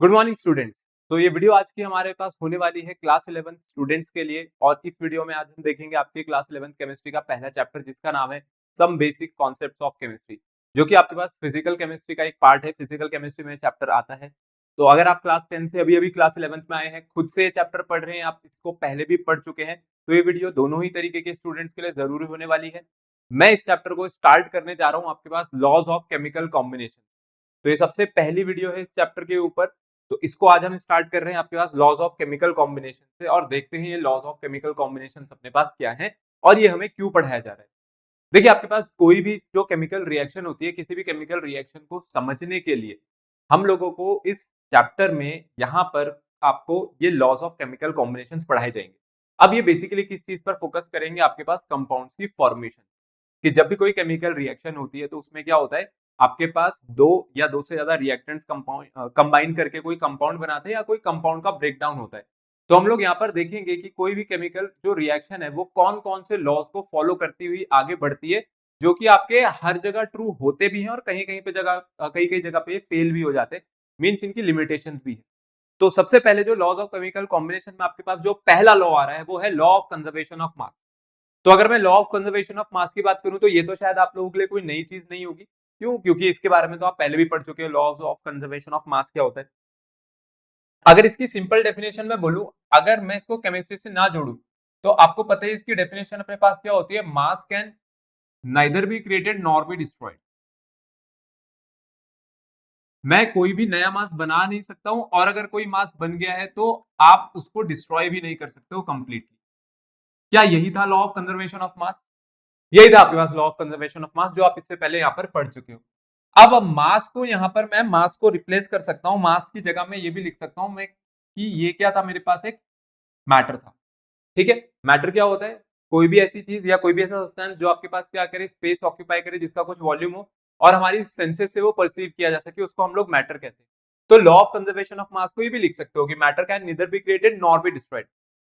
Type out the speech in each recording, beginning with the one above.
Good morning students. तो ये video आज की हमारे पास होने वाली है क्लास 11 स्टूडेंट्स के लिए और इस वीडियो में आज हम देखेंगे आपकी क्लास 11 केमिस्ट्री का पहला चैप्टर जिसका नाम है some basic concepts of chemistry, जो कि आपके पास फिजिकल केमिस्ट्री का एक पार्ट है। फिजिकल केमिस्ट्री में चैप्टर आता है। तो अगर आप क्लास 10 से अभी क्लास 11 में आए हैं, खुद से चैप्टर पढ़ रहे हैं, आप इसको पहले भी पढ़ चुके हैं, तो ये वीडियो दोनों ही तरीके के स्टूडेंट्स के लिए जरूरी होने वाली है। मैं इस चैप्टर को स्टार्ट करने जा रहा हूँ आपके पास लॉज ऑफ केमिकल कॉम्बिनेशन। तो ये सबसे पहली वीडियो है इस चैप्टर के ऊपर। तो इसको आज हम स्टार्ट कर रहे हैं आपके पास लॉज ऑफ केमिकल कॉम्बिनेशन से और देखते हैं ये लॉज ऑफ केमिकल कॉम्बिनेशन अपने पास क्या है और ये हमें क्यों पढ़ाया जा रहा है। देखिए, आपके पास कोई भी जो केमिकल रिएक्शन होती है, किसी भी केमिकल रिएक्शन को समझने के लिए हम लोगों को इस चैप्टर में यहाँ पर आपको ये लॉज ऑफ केमिकल कॉम्बिनेशंस पढ़ाए जाएंगे। अब ये बेसिकली किस चीज पर फोकस करेंगे, आपके पास कंपाउंड्स की फॉर्मेशन, कि जब भी कोई केमिकल रिएक्शन होती है तो उसमें क्या होता है, आपके पास दो या दो से ज्यादा रिएक्टेंट्स कंबाइन करके कोई कंपाउंड बनाते हैं या कोई कंपाउंड का ब्रेकडाउन होता है। तो हम लोग यहाँ पर देखेंगे कि कोई भी केमिकल जो रिएक्शन है वो कौन कौन से लॉज को फॉलो करती हुई आगे बढ़ती है, जो कि आपके हर जगह ट्रू होते भी हैं और कहीं कहीं पे जगह कई कई जगह पे फेल भी हो जाते हैं। मीन्स इनकी लिमिटेशंस भी है। तो सबसे पहले जो लॉज ऑफ केमिकल कॉम्बिनेशन में आपके पास जो पहला लॉ आ रहा है वो है लॉ ऑफ कंजर्वेशन ऑफ मास। तो अगर मैं लॉ ऑफ कंजर्वेशन ऑफ मास की बात करूं तो ये तो शायद आप लोगों के लिए कोई नई चीज नहीं होगी। क्यों? क्योंकि इसके बारे में तो आप पहले भी पढ़ चुके हैं, laws of conservation of mass क्या होता है। अगर इसकी सिंपल डेफिनेशन में बोलूं, अगर मैं इसको केमिस्ट्री से ना जोड़ू, तो आपको पता है इसकी डेफिनेशन अपने पास क्या होती है, मास can neither be created nor be destroyed. मैं कोई भी नया मास बना नहीं सकता हूं और अगर कोई मास बन गया है तो आप उसको डिस्ट्रॉय भी नहीं कर सकते हो कंप्लीटली। क्या यही था law of conservation of mass? यही था आपके पास law of conservation of mass, जो आप इससे पहले यहाँ पर पढ़ चुके हो। अब मास को यहाँ पर मैं मास को रिप्लेस कर सकता हूँ, मास की जगह में ये भी लिख सकता हूँ मैं कि ये क्या था, मेरे पास एक मैटर था। ठीक है, मैटर क्या होता है, कोई भी ऐसी चीज या कोई भी ऐसा सब्सटेंस जो आपके पास क्या करे, स्पेस ऑक्यूपाई करे, जिसका कुछ वॉल्यूम हो और हमारी सेंसेस से वो परसीव किया जा सके, उसको हम लोग मैटर कहते हैं। तो law of conservation of mass को ये भी लिख सकते हो कि matter can neither be created nor be destroyed.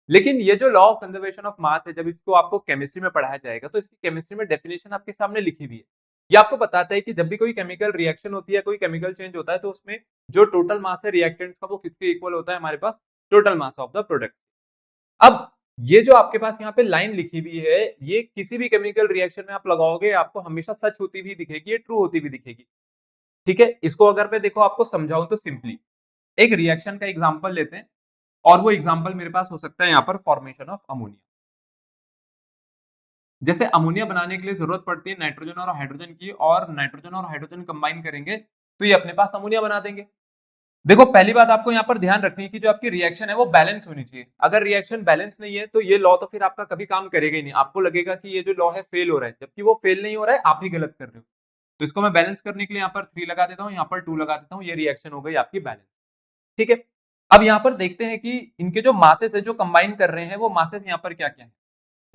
लेकिन ये जो लॉ ऑफ कंजर्वेशन ऑफ मास है, जब इसको आपको केमिस्ट्री में पढ़ाया जाएगा तो इसकी केमिस्ट्री में डेफिनेशन आपके सामने लिखी हुई है। ये आपको बताता है कि जब भी कोई केमिकल रिएक्शन होती है, कोई केमिकल चेंज होता है, तो उसमें जो टोटल मास है रिएक्टेंट्स का वो किसके इक्वल होता है, हमारे पास total mass of the product. अब ये जो आपके पास यहाँ पे लाइन लिखी हुई है, ये किसी भी केमिकल रिएक्शन में आप लगाओगे आपको हमेशा सच होती हुई दिखेगी, ये ट्रू होती हुई दिखेगी। ठीक है, इसको अगर मैं देखो आपको समझाऊं तो सिंपली एक रिएक्शन का एग्जांपल लेते हैं और वो एग्जांपल मेरे पास हो सकता है यहाँ पर फॉर्मेशन ऑफ अमोनिया। जैसे अमोनिया बनाने के लिए जरूरत पड़ती है नाइट्रोजन और हाइड्रोजन की, और नाइट्रोजन और हाइड्रोजन कंबाइन करेंगे तो ये अपने पास अमोनिया बना देंगे। देखो, पहली बात आपको यहाँ पर ध्यान रखनी है कि जो आपकी रिएक्शन है वो बैलेंस होनी चाहिए। अगर रिएक्शन बैलेंस नहीं है तो ये लॉ तो फिर आपका कभी काम करेगा ही नहीं, आपको लगेगा कि ये जो लॉ है फेल हो रहा है, जबकि वो फेल नहीं हो रहा है, आप ही गलत कर रहे हो। तो इसको मैं बैलेंस करने के लिए यहाँ पर 3 लगा देता हूँ, यहाँ पर 2 लगा देता हूँ, ये रिएक्शन हो गई आपकी बैलेंस। ठीक है, अब यहाँ पर देखते हैं कि इनके जो मासेस है जो कंबाइन कर रहे हैं, वो मासेस यहाँ पर क्या क्या है।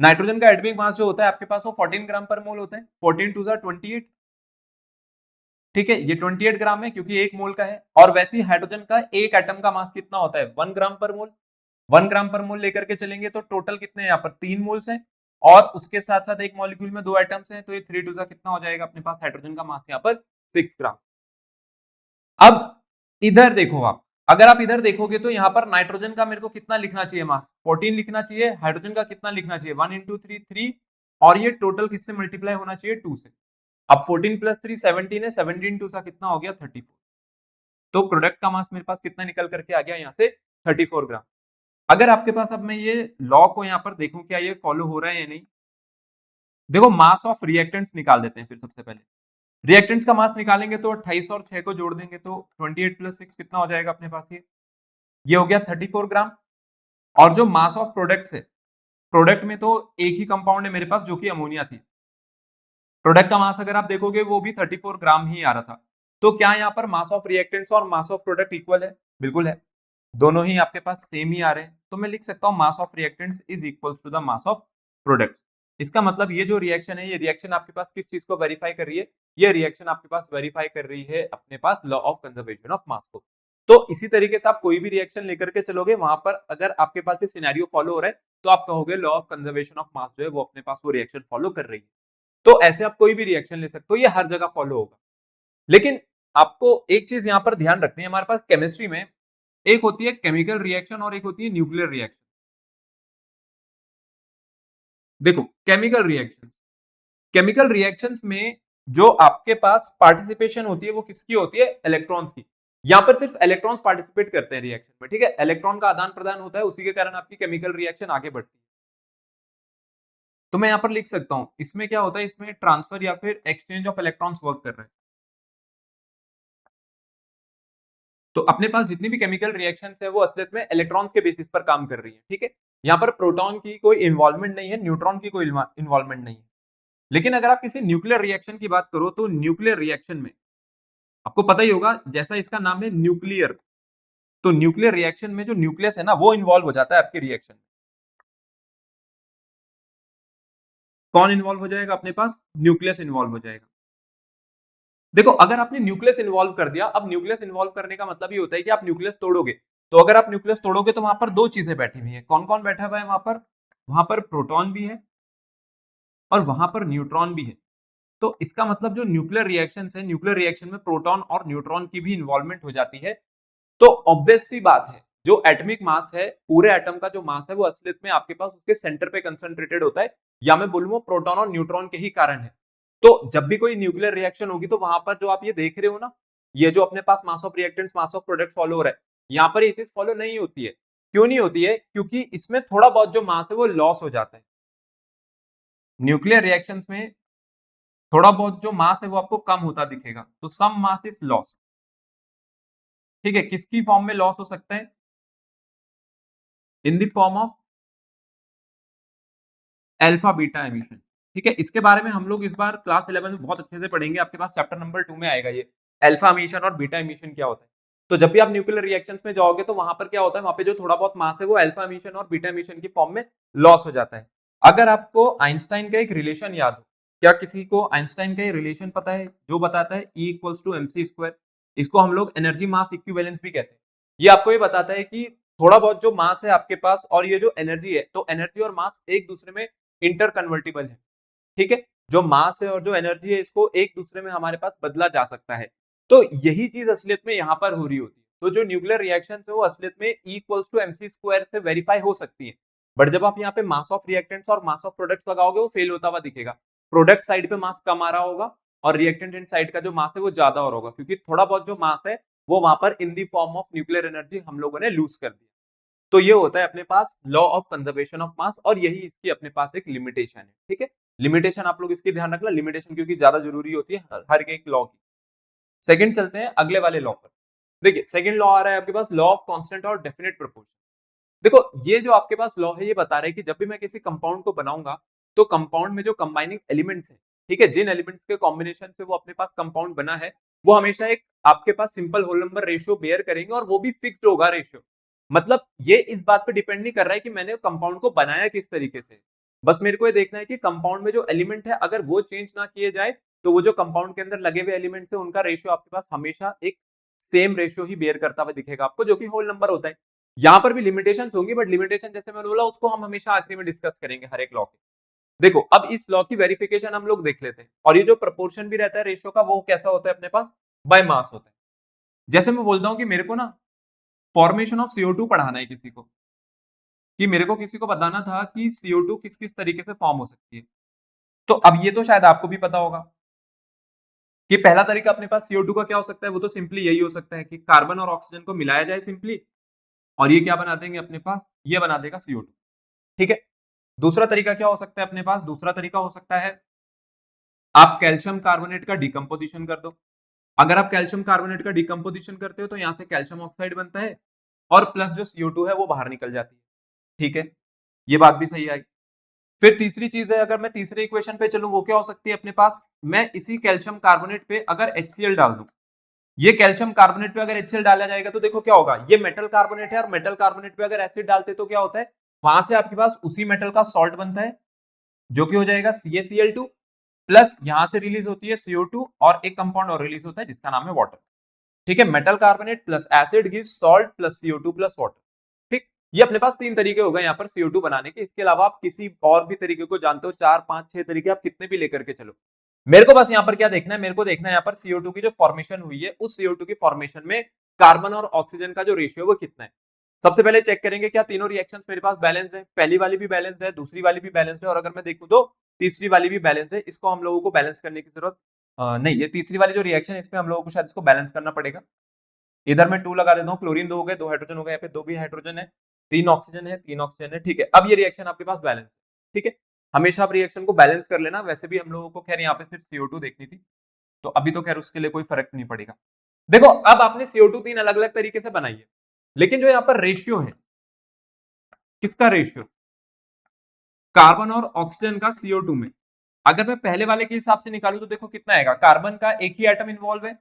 नाइट्रोजन का एटॉमिक मास जो होता है आपके पास वो 14 ग्राम पर मोल होता है, 14 टू 28। ठीक है, ये 28 ग्राम है क्योंकि एक मोल का है। और वैसे ही हाइड्रोजन का एक एटम का मास कितना होता है, 1 ग्राम पर मोल। 1 ग्राम पर मोल लेकर के चलेंगे तो टोटल कितने यहाँ पर 3 मोल्स हैं, और उसके साथ साथ एक मॉलिक्यूल में 2 एटम्स हैं, तो ये 3 टू कितना हो जाएगा अपने पास, हाइड्रोजन का मास यहाँ पर 6 ग्राम। अब इधर देखो आप, अगर आप इधर देखोगे तो यहाँ पर नाइट्रोजन का मेरे को कितना लिखना चाहिए मास, 14 लिखना चाहिए। हाइड्रोजन का कितना लिखना चाहिए, 1 इंटू 3 3, और ये टोटल किससे मल्टीप्लाई होना चाहिए, 2 से। अब 14 प्लस 3 17 है, 17 टू सा कितना हो गया, 34। तो प्रोडक्ट का मास मेरे पास कितना निकल करके आ गया यहाँ से, 34 ग्राम। अगर आपके पास, अब मैं ये लॉ को यहाँ पर देखूं क्या ये फॉलो हो रहा है या नहीं। देखो, मास ऑफ रिएक्टेंट्स निकाल देते हैं फिर सबसे पहले। रिएक्टेंट्स का मास निकालेंगे तो 28 और 6 को जोड़ देंगे तो 28 प्लस 6 कितना हो जाएगा अपने पास, ये हो गया 34 ग्राम। और जो मास ऑफ प्रोडक्ट्स है, प्रोडक्ट में तो एक ही कंपाउंड है मेरे पास जो कि अमोनिया थी। प्रोडक्ट का मास अगर आप देखोगे वो भी 34 ग्राम ही आ रहा था। तो क्या यहाँ पर मास ऑफ रिएक्टेंट्स और मास ऑफ प्रोडक्ट इक्वल है? बिल्कुल है, दोनों ही आपके पास सेम ही आ रहे हैं। तो मैं लिख सकता हूँ mass of reactants is equal to the mass of products. इसका मतलब ये जो रिएक्शन है, ये रिएक्शन आपके पास किस चीज को वेरीफाई कर रही है, ये रिएक्शन आपके पास वेरीफाई कर रही है अपने पास law of conservation of mass को। तो इसी तरीके से आप कोई भी रिएक्शन लेकर के चलोगे, वहां पर अगर आपके पास ये सिनेरियो फॉलो हो रहा है तो आप कहोगे law of conservation of mass जो है वो अपने पास वो रिएक्शन फॉलो कर रही है। तो ऐसे आप कोई भी रिएक्शन ले सकते हो, ये हर जगह फॉलो होगा। लेकिन आपको एक चीज यहां पर ध्यान रखनी है, हमारे पास केमिस्ट्री में एक होती है केमिकल रिएक्शन और एक होती है न्यूक्लियर रिएक्शन। देखो केमिकल रिएक्शंस में जो आपके पास पार्टिसिपेशन होती है वो किसकी होती है, इलेक्ट्रॉन्स की। यहां पर सिर्फ इलेक्ट्रॉन्स पार्टिसिपेट करते हैं रिएक्शन में, ठीक है, इलेक्ट्रॉन का आदान प्रदान होता है, उसी के कारण आपकी केमिकल रिएक्शन आगे बढ़ती है। तो मैं यहां पर लिख सकता हूं, इसमें क्या होता है, इसमें ट्रांसफर या फिर एक्सचेंज ऑफ इलेक्ट्रॉन्स वर्क कर रहे हैं। तो अपने पास जितनी भी केमिकल रिएक्शंस है वो असलियत में इलेक्ट्रॉन्स के बेसिस पर काम कर रही है, ठीक है। यहाँ पर प्रोटॉन की कोई इन्वॉल्वमेंट नहीं है, न्यूट्रॉन की कोई इन्वॉल्वमेंट नहीं है। लेकिन अगर आप किसी न्यूक्लियर रिएक्शन की बात करो तो न्यूक्लियर रिएक्शन में आपको पता ही होगा, जैसा इसका नाम है न्यूक्लियर, तो न्यूक्लियर रिएक्शन में जो न्यूक्लियस है ना वो इन्वॉल्व हो जाता है आपके रिएक्शन में। कौन इन्वॉल्व हो जाएगा, अपने पास न्यूक्लियस इन्वॉल्व हो जाएगा। देखो अगर आपने न्यूक्लियस इन्वॉल्व कर दिया, अब न्यूक्लियस इन्वॉल्व करने का मतलब ये होता है कि आप न्यूक्लियस तोड़ोगे, तो अगर आप न्यूक्लियस तोड़ोगे तो वहां पर दो चीजें बैठी हुई है। कौन कौन बैठा हुआ है वहां पर प्रोटॉन भी है और वहां पर न्यूट्रॉन भी है। तो इसका मतलब जो न्यूक्लियर रिएक्शन है, न्यूक्लियर रिएक्शन में प्रोटॉन और न्यूट्रॉन की भी इन्वॉल्वमेंट हो जाती है। तो ऑब्वियस सी बात है, जो एटॉमिक मास है, पूरे एटम का जो मास है वो असलियत में आपके पास उसके सेंटर पे कंसंट्रेटेड होता है, या मैं बोलूं वो प्रोटॉन और न्यूट्रॉन के ही कारण है। तो जब भी कोई न्यूक्लियर रिएक्शन होगी तो वहां पर जो आप ये देख रहे हो ना, ये जो अपने पास mass of reactants mass of product follow हो रहा है, यहाँ पर ये चीज फॉलो नहीं होती है। क्यों नहीं होती है, क्योंकि इसमें थोड़ा बहुत जो मास है वो लॉस हो जाता है। न्यूक्लियर रिएक्शंस में थोड़ा बहुत जो मास है वो आपको कम होता दिखेगा, तो सम मास इज लॉस। ठीक है, किसकी फॉर्म में लॉस हो सकता है, in the form of alpha beta emission. ठीक है, इसके बारे में हम लोग इस बार क्लास 11 में बहुत अच्छे से पढ़ेंगे, आपके पास चैप्टर नंबर 2 में आएगा ये अल्फा एमिशन और बीटा एमिशन क्या होता है। तो जब भी आप न्यूक्लियर रिएक्शंस में जाओगे तो वहां पर क्या होता है, वहां पे जो थोड़ा बहुत मास है वो अल्फा एमिशन और बीटा एमिशन की फॉर्म में लॉस हो जाता है। अगर आपको आइंस्टाइन का एक रिलेशन याद हो, क्या किसी को आइंस्टाइन का ये रिलेशन पता है जो बताता है E equals to MC square, इसको हम लोग एनर्जी मास इक्विवेलेंस भी कहते हैं। ये आपको ये बताता है कि थोड़ा बहुत जो मास है आपके पास और ये जो एनर्जी है, तो एनर्जी और मास एक दूसरे में इंटर कन्वर्टिबल है। ठीक है, जो मास है और जो एनर्जी है इसको एक दूसरे में हमारे पास बदला जा सकता है। तो यही चीज असलियत में यहाँ पर हो रही होती है। तो जो न्यूक्लियर रिएक्शन है वो असलियत में E equals to MC square से वेरीफाई हो सकती है। बट जब आप यहाँ पे मास ऑफ रिएक्टेंट्स और मास ऑफ प्रोडक्ट्स लगाओगे वो फेल होता हुआ दिखेगा। प्रोडक्ट साइड पे मास कम आ रहा होगा और रिएक्टेंट साइड का जो मास है वो ज्यादा हो रहा होगा, क्योंकि थोड़ा बहुत जो मास है वो वहां पर in the form of nuclear energy हम लोगों ने लूज कर दिया। तो ये होता है अपने पास law of conservation of mass, और यही इसकी अपने पास एक लिमिटेशन है। ठीक है, लिमिटेशन आप लोग इसकी ध्यान रखना, लिमिटेशन क्योंकि ज्यादा जरूरी होती है हर एक लॉ की। सेकंड चलते हैं अगले वाले लॉ पर। देखिए सेकंड लॉ आ रहा है आपके पास, लॉ ऑफ कांस्टेंट और डेफिनेट प्रोपोर्शन। देखो ये जो आपके पास लॉ है ये बता रहा है कि जब भी मैं किसी कंपाउंड को बनाऊंगा तो कंपाउंड में जो कंबाइनिंग एलिमेंट्स हैं, ठीक है, जिन एलिमेंट्स के कॉम्बिनेशन से वो अपने पास कंपाउंड बना है, वो हमेशा एक आपके पास simple whole number ratio bear करेंगे और वो भी फिक्स्ड होगा रेशियो। मतलब ये इस बात पे डिपेंड नहीं कर रहा है कि मैंने कंपाउंड को बनाया किस तरीके से, बस मेरे को ये देखना है कि कंपाउंड में जो एलिमेंट है अगर वो चेंज ना किए जाए तो वो जो कंपाउंड के अंदर लगे हुए एलिमेंट्स है उनका रेशियो आपके पास हमेशा एक सेम रेशियो ही बेयर करता हुआ दिखेगा आपको, जो कि होल नंबर होता है। यहाँ पर भी लिमिटेशंस होंगी, बट लिमिटेशन जैसे मैंने बोला उसको हम हमेशा आखिरी में डिस्कस करेंगे हर एक लॉ के। देखो अब इस लॉ की वेरिफिकेशन हम लोग देख लेते हैं, और ये जो प्रपोर्शन भी रहता है रेशियो का वो कैसा होता है अपने पास, बाय मास होता है। जैसे मैं बोलता हूँ कि मेरे को ना फॉर्मेशन ऑफ CO2 पढ़ाना है किसी को, कि मेरे को किसी को बताना था कि CO2 किस किस तरीके से फॉर्म हो सकती है। तो अब ये तो शायद आपको भी पता होगा कि पहला तरीका अपने पास CO2 का क्या हो सकता है, वो तो सिंपली यही हो सकता है कि कार्बन और ऑक्सीजन को मिलाया जाए सिंपली, और ये क्या बना देंगे अपने पास, ये बना देगा CO2। ठीक है, दूसरा तरीका क्या हो सकता है अपने पास, दूसरा तरीका हो सकता है आप कैल्शियम कार्बोनेट का डिकम्पोजिशन कर दो। अगर आप कैल्शियम कार्बोनेट का डिकम्पोजिशन करते हो तो यहाँ से कैल्शियम ऑक्साइड बनता है और प्लस जो CO2 है वो बाहर निकल जाती है। ठीक है, ये बात भी सही आई। फिर तीसरी चीज है, अगर मैं तीसरे इक्वेशन पे चलूं वो क्या हो सकती है अपने पास, मैं इसी कैल्शियम कार्बोनेट पे अगर HCl डाल दूं, ये कैल्शियम कार्बोनेट पे अगर HCl डाला जाएगा तो देखो क्या होगा, ये मेटल कार्बोनेट है और मेटल कार्बोनेट पे अगर एसिड डालते तो क्या होता है, वहां से आपके पास उसी मेटल का सॉल्ट बनता है जो कि हो जाएगा CaCl2, प्लस यहां से रिलीज होती है CO2 और एक कंपाउंड और रिलीज होता है जिसका नाम है वाटर। ठीक है, metal carbonate plus acid gives salt plus CO2 plus water. ठीक, ये अपने पास तीन तरीके हो गए यहाँ पर CO2 बनाने के। इसके अलावा आप किसी और भी तरीके को जानते हो, 4 5 6 तरीके आप कितने भी लेकर के चलो। मेरे को बस यहाँ पर क्या देखना है, मेरे को देखना है यहाँ पर CO2 की जो फॉर्मेशन हुई है, उस CO2 की फॉर्मेशन में कार्बन और ऑक्सीजन का जो रेशियो वो कितना है। सबसे पहले चेक करेंगे क्या तीनों रिएक्शंस मेरे पास बैलेंस है, पहली वाली भी बैलेंस है, दूसरी वाली भी बैलेंस है, और अगर मैं देखूं तो तीसरी वाली भी बैलेंस है। इसको हम लोगों को बैलेंस करने की जरूरत नहीं, ये तीसरी वाली जो रिएक्शन है इसमें हम लोगों को शायद इसको बैलेंस करना पड़ेगा। इधर मैं 2 लगा देता हूँ, क्लोरीन 2 हो गए, 2 हाइड्रोजन हो गए, यहाँ पे 2 भी हाइड्रोजन है, 3 ऑक्सीजन है, 3 ऑक्सीजन है, ठीक है। अब ये रिएक्शन आपके पास बैलेंस है, ठीक है। हमेशा आप रिएक्शन को बैलेंस कर लेना। वैसे भी हम लोगों को खैर यहाँ पे सिर्फ CO2 देखनी थी, तो अभी तो खैर उसके लिए कोई फर्क नहीं पड़ेगा। देखो अब आपने CO2 3 अलग अलग तरीके से बनाई है, लेकिन जो यहाँ पर रेशियो है, किसका रेशियो, कार्बन और ऑक्सीजन का CO2 में, अगर मैं पहले वाले के हिसाब से निकालू तो देखो कितना आएगा। कार्बन का एक ही एटम इन्वॉल्व है,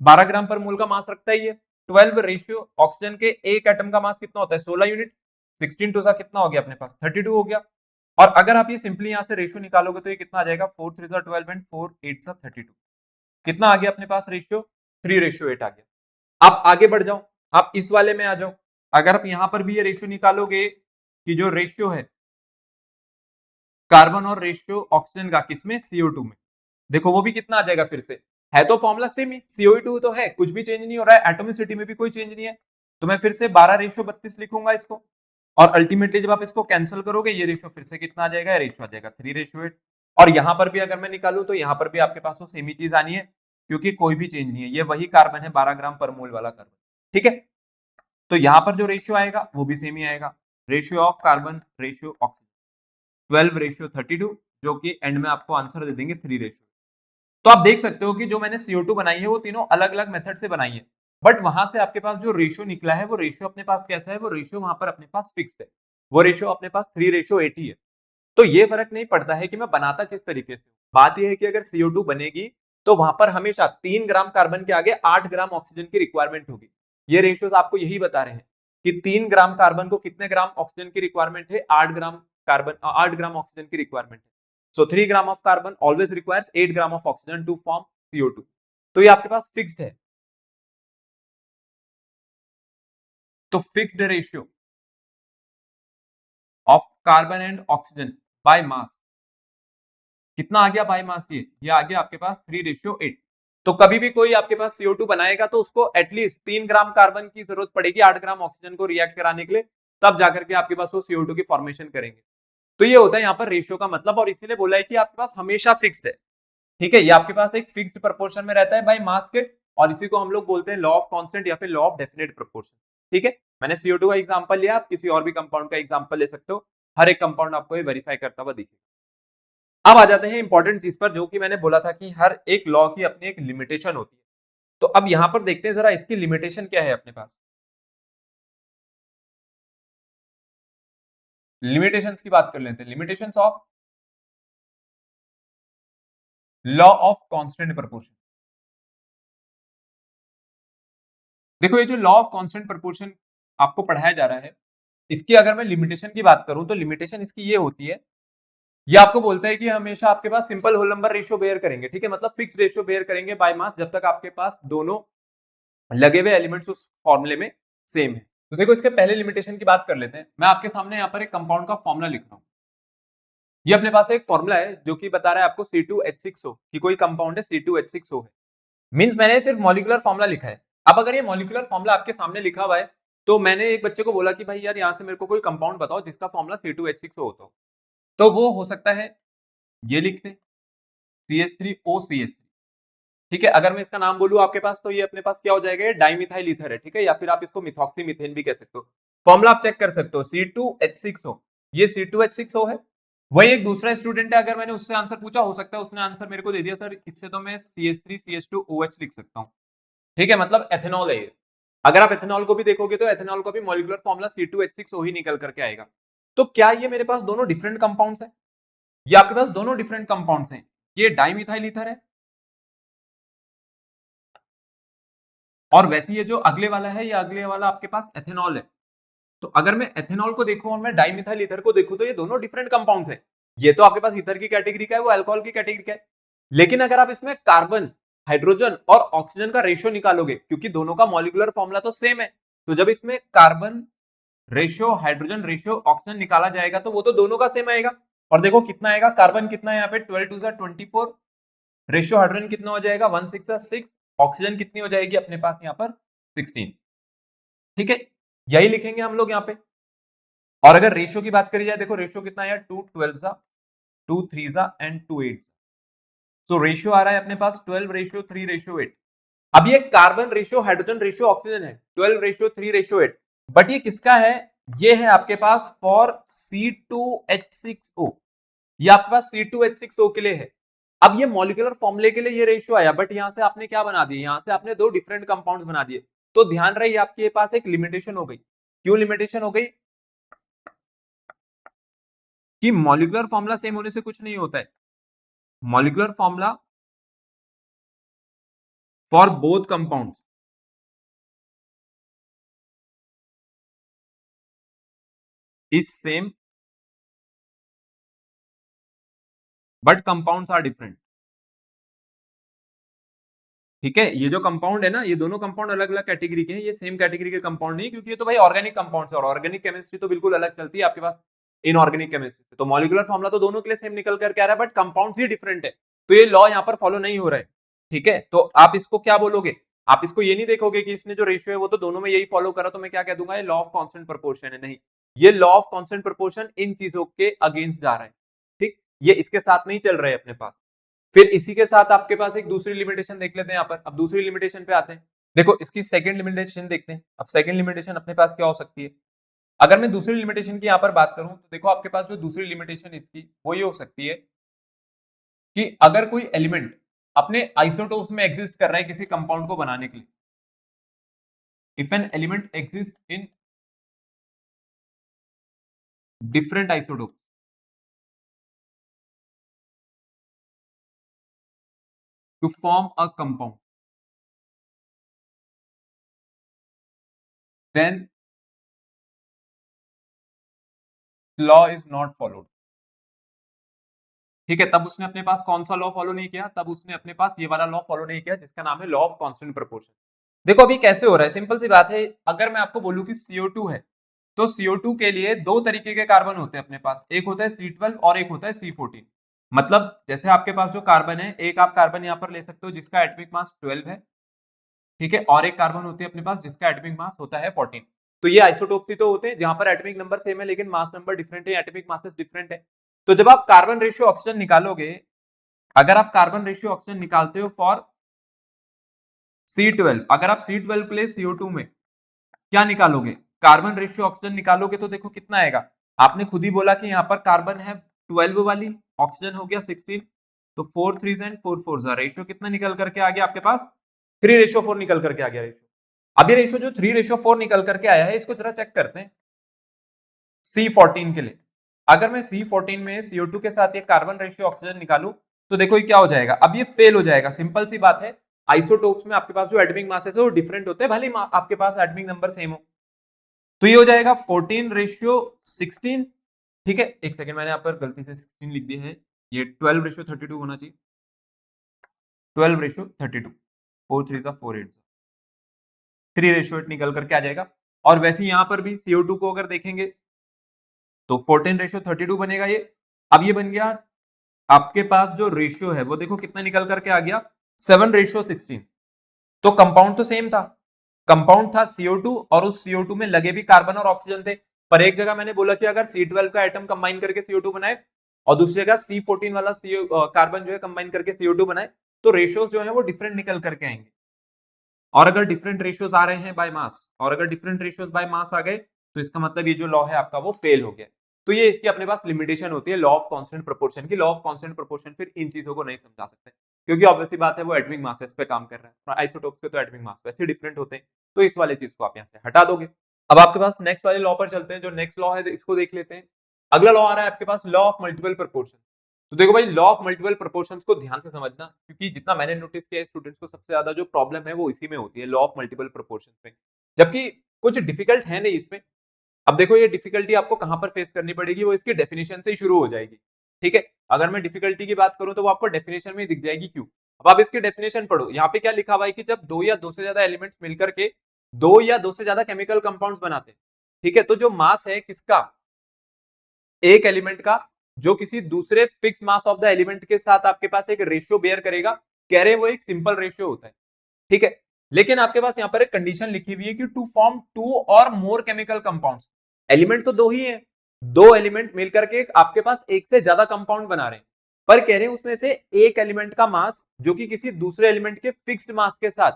12 ग्राम पर मोल का मास रखता है ये। 12 रेशियो ऑक्सीजन के एक एटम का मास कितना होता है, 16 यूनिट। 16 टू सा कितना हो गया अपने पास, 32 हो गया। और अगर आप ये सिंपली यहां से रेशियो निकालोगे तो ये कितना आ जाएगा, 4 3 सा 12 एंड 4 8 सा 32। कितना आ गया अपने पास रेशियो, 3:8 आ गया। आप आगे बढ़ जाओ, आप इस वाले में आ जाओ। अगर आप यहां पर भी ये रेशियो निकालोगे कि जो रेशियो है कार्बन और रेशियो ऑक्सीजन का किसमें, CO2 में, देखो वो भी कितना आ जाएगा, फिर से है तो फॉर्मूला सेम ही, CO2 तो है, कुछ भी चेंज नहीं हो रहा है, एटोमिसिटी में भी कोई चेंज नहीं है। तो मैं फिर से 12:32 लिखूंगा इसको, और अल्टीमेटली जब आप इसको कैंसिल करोगे ये रेशियो फिर से कितना आ जाएगा, रेशियो आ जाएगा 3:8। और यहां पर भी अगर मैं निकालू तो यहां पर भी आपके पास वो सेम ही चीज आनी है, क्योंकि कोई भी चेंज नहीं है, ये वही कार्बन है, 12 ग्राम पर मोल वाला कार्बन, ठीक है। तो यहां पर जो रेशियो आएगा वो भी सेम ही आएगा, ratio of carbon ratio oxygen 12:32, जो कि एंड में आपको आंसर दे देंगे 3:8। तो आप देख सकते हो कि जो मैंने CO2 बनाई है वो तीनों अलग अलग मेथड से बनाई है, बट वहां से आपके पास जो रेशियो निकला है वो रेशियो अपने पास कैसा है, वो रेशियो वहां पर अपने पास फिक्स्ड है, वो रेशियो अपने पास 3:8 ही है। तो ये फर्क नहीं पड़ता है कि मैं बनाता किस तरीके से। बात यह है कि अगर CO2 बनेगी तो वहां पर हमेशा 3 ग्राम कार्बन के आगे 8 ग्राम ऑक्सीजन की रिक्वायरमेंट होगी। ये रेशियोज आपको यही बता रहे हैं कि 3 ग्राम कार्बन को कितने ग्राम ऑक्सीजन की रिक्वायरमेंट है, 8 ग्राम कार्बन, 8 ग्राम ऑक्सीजन की रिक्वायरमेंट है। So 3 gram of carbon always requires 8 gram of oxygen to form CO2। तो ये आपके पास फिक्स्ड है। तो fixed ratio of carbon and oxygen by mass कितना आ गया, बाय मास ये आ गया आपके पास 3:8। तो कभी भी कोई आपके पास CO2 बनाएगा तो उसको एटलीस्ट 3 ग्राम कार्बन की जरूरत पड़ेगी 8 ग्राम ऑक्सीजन को रिएक्ट कराने के लिए, तब जाकर के आपके पास वो CO2 की फॉर्मेशन करेंगे। तो ये होता है यहाँ पर रेशियो का मतलब, और इसीलिए बोला है कि आपके पास हमेशा फिक्स्ड है, ठीक है। ये आपके पास एक फिक्स्ड प्रोपोर्शन में रहता है बाय मास के, और इसी को हम लोग बोलते हैं लॉ ऑफ कांस्टेंट या फिर लॉ ऑफ डेफिनेट प्रोपोर्शन, ठीक है। मैंने CO2 का एग्जांपल लिया, आप किसी और भी कंपाउंड का एग्जांपल ले सकते हो, हर एक कंपाउंड आपको ये वेरीफाई करता हुआ दिखेगा। अब आ जाते हैं इंपॉर्टेंट चीज पर, जो कि मैंने बोला था कि हर एक लॉ की अपनी एक लिमिटेशन होती है। तो अब यहां पर देखते हैं जरा इसकी लिमिटेशन क्या है अपने पास। लिमिटेशंस की बात कर लेते हैं, limitations of law of constant proportion. देखो ये जो लॉ ऑफ कांस्टेंट प्रोपोर्शन आपको पढ़ाया जा रहा है, इसकी अगर मैं लिमिटेशन की बात करूं तो लिमिटेशन इसकी ये होती है, ये आपको बोलता है कि हमेशा आपके पास simple whole number ratio bear करेंगे, ठीक है, मतलब फिक्स रेशियो बेयर करेंगे बाय मास, जब तक आपके पास दोनों लगे हुए एलिमेंट्स उस फॉर्मूले में सेम है। तो देखो इसके पहले लिमिटेशन की बात कर लेते हैं। मैं आपके सामने यहाँ पर एक कंपाउंड का फॉर्मूला लिख रहा हूँ। ये अपने पास एक फॉर्मूला है जो कि बता रहा है आपको C2H6O कि कोई कंपाउंड है C2H6O है। मींस मैंने सिर्फ मॉलिक्यूलर फॉर्मूला लिखा है। अब अगर ये मॉलिक्यूलर फॉर्मूला आपके सामने लिखा हुआ है, तो मैंने एक बच्चे को बोला कि भाई यार यहाँ से मेरे को कोई कंपाउंड बताओ जिसका फॉर्मूला C2H6O होता हो, तो वो हो सकता है ये लिखते CH3OCH3, ठीक है। अगर मैं इसका नाम बोलूं आपके पास तो ये अपने पास क्या हो जाएगा, ये डाइमिथाइल ईथर है, ठीक है, या फिर आप इसको मिथॉक्सी मीथेन भी कह सकते हो। फॉर्मूला आप चेक कर सकते हो C2H6O, ये C2H6O है। वही एक दूसरा स्टूडेंट है, अगर मैंने उससे आंसर पूछा, हो सकता है उसने आंसर मेरे को दे दिया सर इससे तो मैं CH3CH2OH लिख सकता हूँ, ठीक है, मतलब एथेनॉल है ये। अगर आप एथेनॉल को भी देखोगे तो एथेनॉल का भी मॉलिक्यूलर फॉर्मूला C2H6O ही निकल करके आएगा। तो क्या ये मेरे पास दोनों डिफरेंट कंपाउंड्स हैं? ये आपके पास दोनों डिफरेंट कंपाउंड्स हैं। ये डाइमिथाइल ईथर है, और वैसे ये जो अगले वाला है, ये अगले वाला आपके पास एथेनॉल है। तो अगर मैं एथेनॉल को देखूं और मैं डाइमिथाइल ईथर को देखूं, तो ये दोनों डिफरेंट कंपाउंड्स हैं। ये तो आपके पास ईथर की कैटेगरी का है, वो अल्कोहल की कैटेगरी का है। लेकिन अगर आप इसमें कार्बन, हाइड्रोजन और ऑक्सीजन का रेशियो निकालोगे, क्योंकि दोनों का मॉलिक्यूलर फॉर्मूला तो सेम है, तो जब इसमें carbon ratio, hydrogen ratio, oxygen निकाला जाएगा तो वो तो दोनों का सेम आएगा। और देखो कितना आएगा, कार्बन कितना है यहाँ पे 12 2 24, रेशियो हाइड्रोजन कितना हो जाएगा 1 6 6, ऑक्सीजन कितनी हो जाएगी अपने पास यहाँ पर 16। ठीक है, यही लिखेंगे हम लोग यहाँ पे। और अगर रेशियो की बात करी जाए, देखो रेशियो कितना है 2 12 सा, 2 3 सा एंड 2 8। तो रेशियो आ रहा है अपने पास 12 रेशियो 3 रेशियो 8। अब ये carbon ratio hydrogen ratio oxygen है 12 रेशियो 3 रेशियो 8, बट ये किसका है, ये है आपके पास फॉर C2H6O, ये आपके पास C2H6O के लिए है। अब ये मॉलिक्यूलर फॉर्मूले के लिए ये रेशियो आया, बट यहां से आपने क्या बना दिया, यहां से आपने दो डिफरेंट कंपाउंड्स बना दिए। तो ध्यान रहे आपके पास एक लिमिटेशन हो गई। क्यों लिमिटेशन हो गई, कि मॉलिक्यूलर फॉर्मूला सेम होने से कुछ नहीं होता है। Molecular formula for both compound is same but compounds are different. ठीक है, ये जो कंपाउंड है ना, ये दोनों कंपाउंड अलग अलग कैटेगरी के हैं, ये सेम कैटेगरी के कंपाउंड नहीं, क्योंकि ये तो भाई ऑर्गेनिक कंपाउंड्स है और ऑर्गेनिक केमिस्ट्री तो बिल्कुल अलग चलती है आपके पास इनऑर्गेनिक केमिस्ट्री से। तो मॉलिक्यूलर फॉर्मूला तो दोनों के लिए सेम निकल करके आ रहा है, बट कंपाउंड्स ही डिफरेंट है, तो ये लॉ यहाँ पर फॉलो नहीं हो रहा है। ठीक है, तो आप इसको क्या बोलोगे, आप इसको ये नहीं देखोगे कि इसने जो रेशियो है वो तो दोनों में यही फॉलो करा, तो मैं क्या कह दूंगा, ये लॉ ऑफ कांस्टेंट प्रोपोर्शन है। नहीं, ये लॉ ऑफ कांस्टेंट प्रोपोर्शन इन चीजों के अगेंस्ट जा रहा है। ठीक, ये इसके साथ नहीं चल रहे हैं अपने पास। फिर इसी के साथ आपके पास एक दूसरी लिमिटेशन देख लेते हैं यहाँ पर। अब दूसरी लिमिटेशन पे आते हैं, देखो इसकी सेकंड लिमिटेशन देखते हैं। अब सेकंड लिमिटेशन अपने पास क्या हो सकती है, अगर मैं दूसरी लिमिटेशन की यहाँ पर बात करूं तो देखो आपके पास जो दूसरी लिमिटेशन इसकी वो ये हो सकती है कि अगर कोई एलिमेंट अपने आइसोटोप्स में एग्जिस्ट कर रहा है किसी कंपाउंड को बनाने के लिए, if an element exist in different isotope to form a compound, then law is not followed. ठीक है, तब उसने अपने पास कौन सा लॉ फॉलो नहीं किया, तब उसने अपने पास ये वाला लॉ फॉलो नहीं किया जिसका नाम है लॉ ऑफ कांस्टेंट प्रोपोर्शन। देखो अभी कैसे हो रहा है, सिंपल सी बात है। अगर मैं आपको बोलूं कि CO2 है, तो CO2 के लिए दो तरीके के कार्बन होते हैं अपने पास, एक होता है C12 और एक होता है C14। मतलब जैसे आपके पास जो कार्बन है, एक आप कार्बन यहाँ पर ले सकते हो जिसका एटॉमिक मास 12 है, ठीक है, और एक कार्बन होती है अपने पास जिसका एटॉमिक मास होता है 14। तो ये आइसोटोप्स ही तो होते हैं जहां पर एटॉमिक नंबर सेम है लेकिन मास नंबर डिफरेंट है, एटॉमिक मासेस डिफरेंट है। तो जब आप कार्बन रेशियो ऑक्सीजन निकालोगे, अगर आप कार्बन रेशियो ऑक्सीजन निकालते हो फॉर C12, अगर आप C12 के लिए CO2 में क्या निकालोगे, कार्बन रेशियो ऑक्सीजन निकालोगे, तो देखो कितना आएगा। आपने खुद ही बोला कि यहाँ पर कार्बन है 12 वाली, ऑक्सीजन हो गया 16, तो 4 3 एंड 4 4 रेशियो कितना निकल करके आ गया आपके पास 3:4 निकल करके आ गया रेशियो। अब ये रेशियो जो 3:4 निकल करके आया है, इसको जरा चेक करते हैं C14 के लिए। अगर मैं C14 में CO2 के साथ ये कार्बन रेशियो ऑक्सीजन निकालू, तो देखो ये क्या हो जाएगा, अब ये फेल हो जाएगा। सिंपल सी बात है, आइसोटोप्स में आपके पास जो एटॉमिक मासेस है वो डिफरेंट होते हैं, भले आपके पास एटॉमिक नंबर सेम हो। तो ये हो जाएगा 14:16। ठीक है, एक सेकंड, मैंने यहाँ पर गलती से 16 लिख दिया है, ये 12:32 होना चाहिए, 12:32, 4 3 4 8, 3:8 निकल करके आ जाएगा। और वैसे ही यहाँ पर भी CO2 को अगर देखेंगे तो 14:32 बनेगा ये। अब ये बन गया आपके पास जो रेशियो है वो देखो कितना निकल करके आ गया 7:16। तो कंपाउंड तो सेम था, कंपाउंड था CO2 और उस CO2 में लगे भी कार्बन और ऑक्सीजन थे। पर एक जगह मैंने बोला कि अगर C12 का एटम कंबाइन करके CO2 बनाए और दूसरी जगह C14 वाला कार्बन जो है कंबाइन करके CO2 बनाए, तो रेशियोज जो है वो डिफरेंट निकल करके आएंगे। और अगर डिफरेंट रेशियोज आ रहे हैं बाय मास, और अगर डिफरेंट रेशियोज बाय मास आ गए, तो इसका मतलब ये जो लॉ है आपका वो फेल हो गया। तो ये इसकी अपने पास लिमिटेशन होती है लॉ ऑफ कांस्टेंट प्रोपोर्शन की। लॉ ऑफ कांस्टेंट प्रोपोर्शन फिर इन चीजों को नहीं समझा सकते, क्योंकि ऑब्वियसली बात है वो एटॉमिक मासेस पे काम कर रहा है, और आइसोटोप्स के तो एटॉमिक मास वैसे डिफरेंट होते हैं, तो इस वाले चीज को आप यहाँ से हटा दोगे। अब आपके पास नेक्स्ट वाले लॉ पर चलते हैं। जो नेक्स्ट लॉ है इसको देख लेते हैं। अगला लॉ आ रहा है आपके पास लॉ ऑफ मल्टीपल प्रोपोर्शन। तो देखो भाई, लॉ ऑफ मल्टीपल प्रोपोर्शंस को ध्यान से समझना, क्योंकि जितना मैंने नोटिस किया है स्टूडेंट्स को सबसे ज्यादा जो प्रॉब्लम है वो इसी में होती है, लॉ ऑफ मल्टीपल प्रोपोर्शंस में, जबकि कुछ डिफिकल्ट है नहीं इसमें। अब देखो ये डिफिकल्टी आपको कहां पर फेस करनी पड़ेगी, वो इसकी डेफिनेशन से ही शुरू हो जाएगी। ठीक है, अगर मैं डिफिकल्टी की बात करूं तो वो आपको डेफिनेशन में दिख जाएगी क्यों। अब आप इसकी डेफिनेशन पढ़ो, यहाँ पे क्या लिखा हुआ है कि जब दो या दो से ज्यादा एलिमेंट्स मिलकर के दो या दो से ज्यादा केमिकल कंपाउंड्स बनाते हैं, ठीक है, तो जो मास है किसका, एक एलिमेंट का, जो किसी दूसरे fix mass of the element के साथ आपके पास एक रेशियो बेयर करेगा, कह रहे हैं वो एक सिंपल रेशियो होता है, ठीक है। लेकिन आपके पास यहाँ पर एक कंडीशन लिखी हुई है कि टू फॉर्म टू और मोर केमिकल कंपाउंड्स, एलिमेंट तो दो ही है, दो एलिमेंट मिलकर के आपके पास एक से ज्यादा कंपाउंड बना रहे हैं, पर कह रहे हैं उसमें से एक एलिमेंट का मास जो कि किसी दूसरे एलिमेंट के फिक्स्ड मास के साथ